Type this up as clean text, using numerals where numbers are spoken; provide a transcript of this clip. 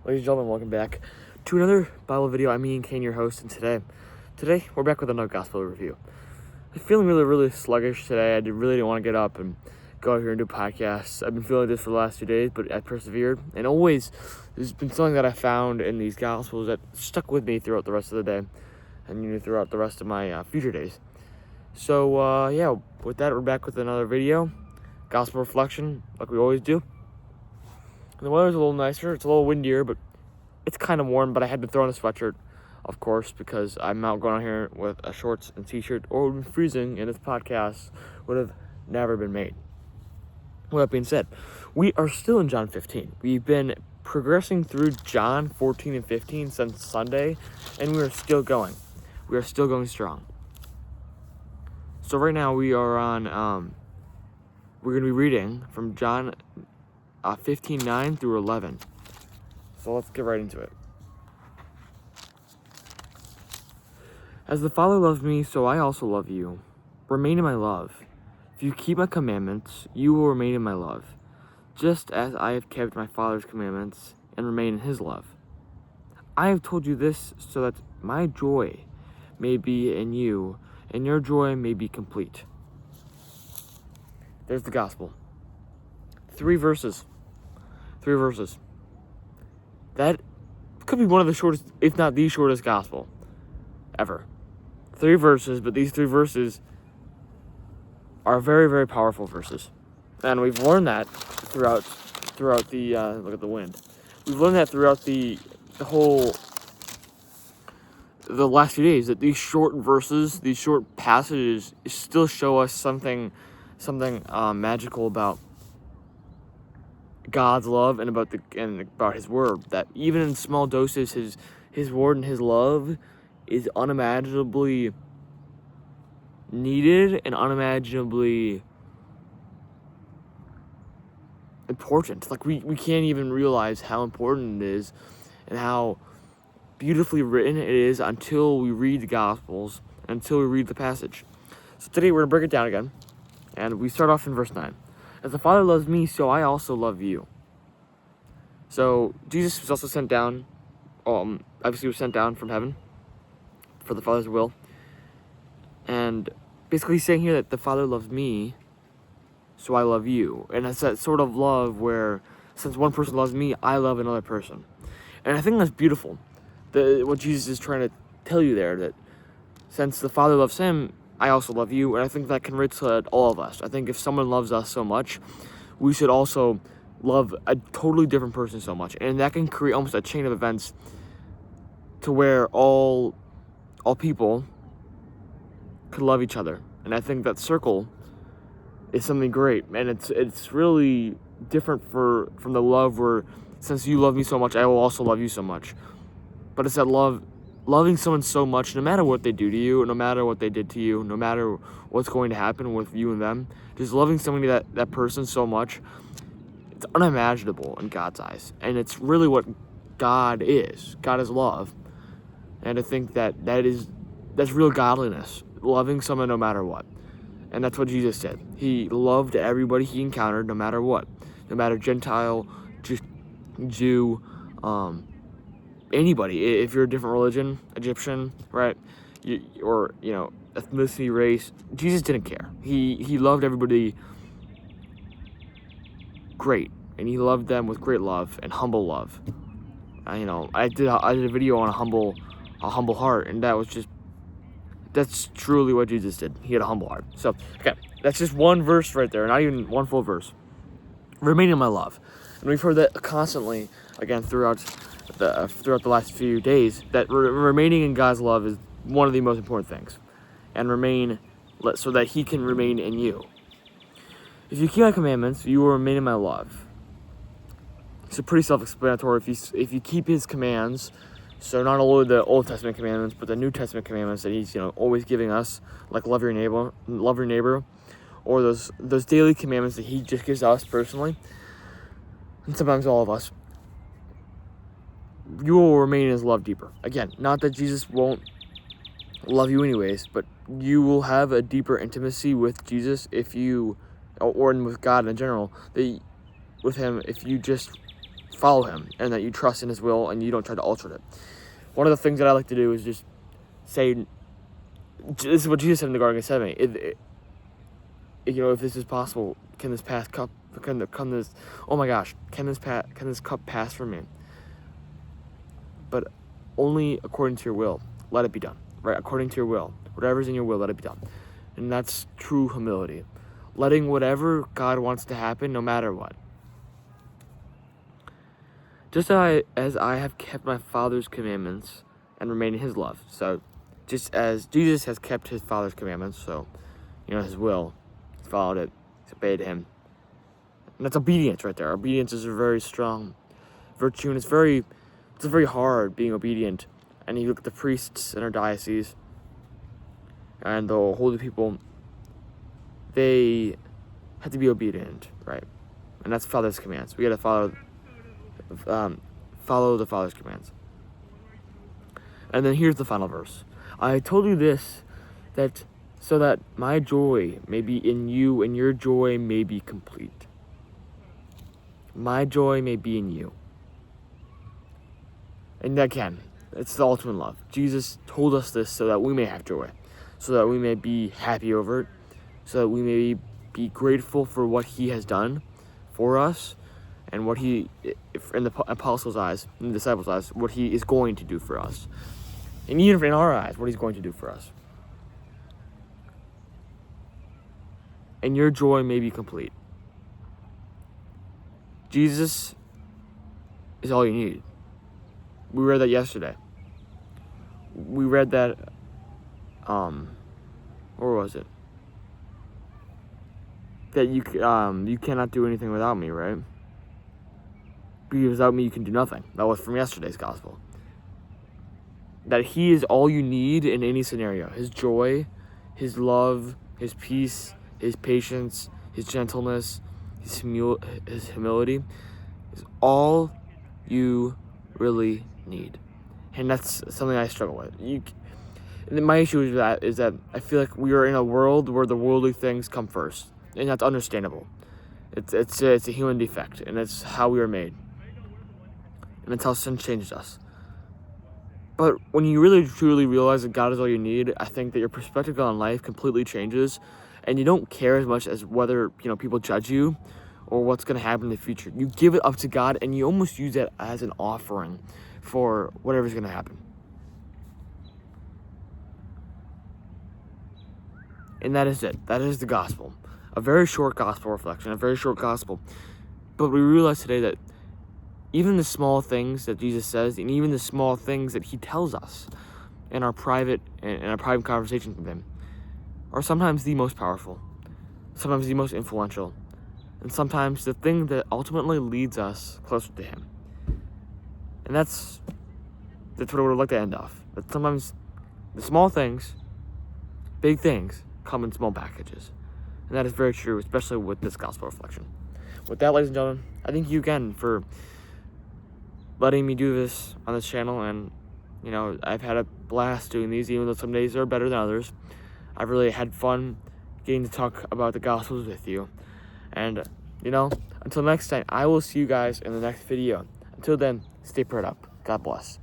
Ladies and gentlemen, welcome back to another Bible video. I'm Ian Kane, your host, and today we're back with another gospel review. I'm feeling really sluggish today. I really didn't want to get up and go out here and do podcasts. I've been feeling this for the last 2 days, but I persevered. And always, there's been something that I found in these gospels that stuck with me throughout the rest of the day, and throughout the rest of my future days. So with that, we're back with another video, gospel reflection, like we always do. And the weather's a little nicer. It's a little windier, but it's kind of warm. But I had to throw on a sweatshirt, of course, because I'm out going out here with a shorts and t-shirt, or it would have been freezing, and this podcast would have never been made. With that being said, we are still in John 15. We've been progressing through John 14 and 15 since Sunday, and we are still going. We are still going strong. So right now we are on, we're going to be reading from John 15:9 through 11. So let's get right into it. As the Father loves me, so I also love you. Remain in my love. If you keep my commandments, you will remain in my love, just as I have kept my Father's commandments and remain in his love. I have told you this so that my joy may be in you, and your joy may be complete. There's the gospel. 3 verses. That could be one of the shortest, if not the shortest gospel ever. 3 verses, but these 3 verses are very powerful verses. And we've learned that throughout the, look at the wind. We've learned that throughout the last few days, that these short verses, these short passages still show us something magical about God's love and about his word, that even in small doses, his word and his love is unimaginably needed and unimaginably important. Like we can't even realize how important it is and how beautifully written it is until we read the Gospels, until we read the passage. So today we're going to break it down again, and we start off in verse 9. As the Father loves me, so I also love you. So Jesus was also sent down, obviously was sent down from heaven for the Father's will. And basically he's saying here that the Father loves me, so I love you. And it's that sort of love where, since one person loves me, I love another person. And I think that's beautiful. What Jesus is trying to tell you there, that since the Father loves him, I also love you. And I think that can relate to all of us. I think if someone loves us so much, we should also love a totally different person so much. And that can create almost a chain of events to where all people could love each other. And I think that circle is something great. And it's really different from the love where, since you love me so much, I will also love you so much. But it's that loving someone so much, no matter what they do to you, no matter what they did to you, no matter what's going to happen with you and them, just loving somebody, that person so much, it's unimaginable in God's eyes. And it's really what God is. God is love. And I think that's real godliness, loving someone no matter what. And that's what Jesus did. He loved everybody he encountered no matter what. No matter Gentile, Jew, anybody. If you're a different religion, Egyptian, right, or ethnicity, race, Jesus didn't care. He loved everybody great, and he loved them with great love and humble love. I did a video on a humble heart, and that's truly what Jesus did. He had a humble heart. So okay, that's just one verse right there, not even one full verse. Remain in my love, and we've heard that constantly again throughout the last few days, that remaining in God's love is one of the most important things, and remain so that he can remain in you. If you keep my commandments, you will remain in my love. It's pretty self-explanatory. If you keep his commands, so not only the Old Testament commandments, but the New Testament commandments that he's always giving us, like love your neighbor, or those daily commandments that he just gives us personally, and sometimes all of us, you will remain in his love deeper. Again, not that Jesus won't love you anyways, but you will have a deeper intimacy with Jesus or with God in general, with him, if you just follow him and that you trust in his will and you don't try to alter it. One of the things that I like to do is just say, this is what Jesus said in the Garden of Gethsemane. If this is possible, can this cup pass from me? But only according to your will, let it be done. Right? According to your will. Whatever's in your will, let it be done. And that's true humility. Letting whatever God wants to happen, no matter what. Just as I have kept my Father's commandments and remain in his love. So, just as Jesus has kept his Father's commandments, so, his will, he followed it, he obeyed him. And that's obedience right there. Obedience is a very strong virtue, and it's very hard being obedient. And you look at the priests in our diocese and the holy people, they have to be obedient, right? And that's Father's commands. We got to follow the Father's commands. And then here's the final verse. I told you this, that so that my joy may be in you and your joy may be complete. My joy may be in you. And again, it's the ultimate love. Jesus told us this so that we may have joy, so that we may be happy over it, so that we may be grateful for what he has done for us, and what he, in the apostles' eyes, in the disciples' eyes, what he is going to do for us. And even in our eyes, what he's going to do for us. And your joy may be complete. Jesus is all you need. We read that yesterday. We read that, where was it? That you cannot do anything without me, right? Because without me you can do nothing. That was from yesterday's gospel. That he is all you need in any scenario. His joy, his love, his peace, his patience, his gentleness, his humility is all you really need. And that's something I struggle with. My issue with that is that I feel like we are in a world where the worldly things come first. And that's understandable. It's a human defect, and it's how we are made. And it's how sin changed us. But when you really truly realize that God is all you need, I think that your perspective on life completely changes, and you don't care as much as whether people judge you or what's going to happen in the future. You give it up to God, and you almost use that as an offering for whatever's going to happen. And that is it. That is the gospel. A very short gospel reflection, a very short gospel. But we realize today that even the small things that Jesus says, and even the small things that he tells us in our private conversations with him, are sometimes the most powerful, sometimes the most influential, and sometimes the thing that ultimately leads us closer to him. And that's what I would like to end off. That sometimes the small things, big things, come in small packages. And that is very true, especially with this gospel reflection. With that, ladies and gentlemen, I thank you again for letting me do this on this channel. And, I've had a blast doing these, even though some days are better than others. I've really had fun getting to talk about the Gospels with you. And, until next time, I will see you guys in the next video. Until then, stay prayed up. God bless.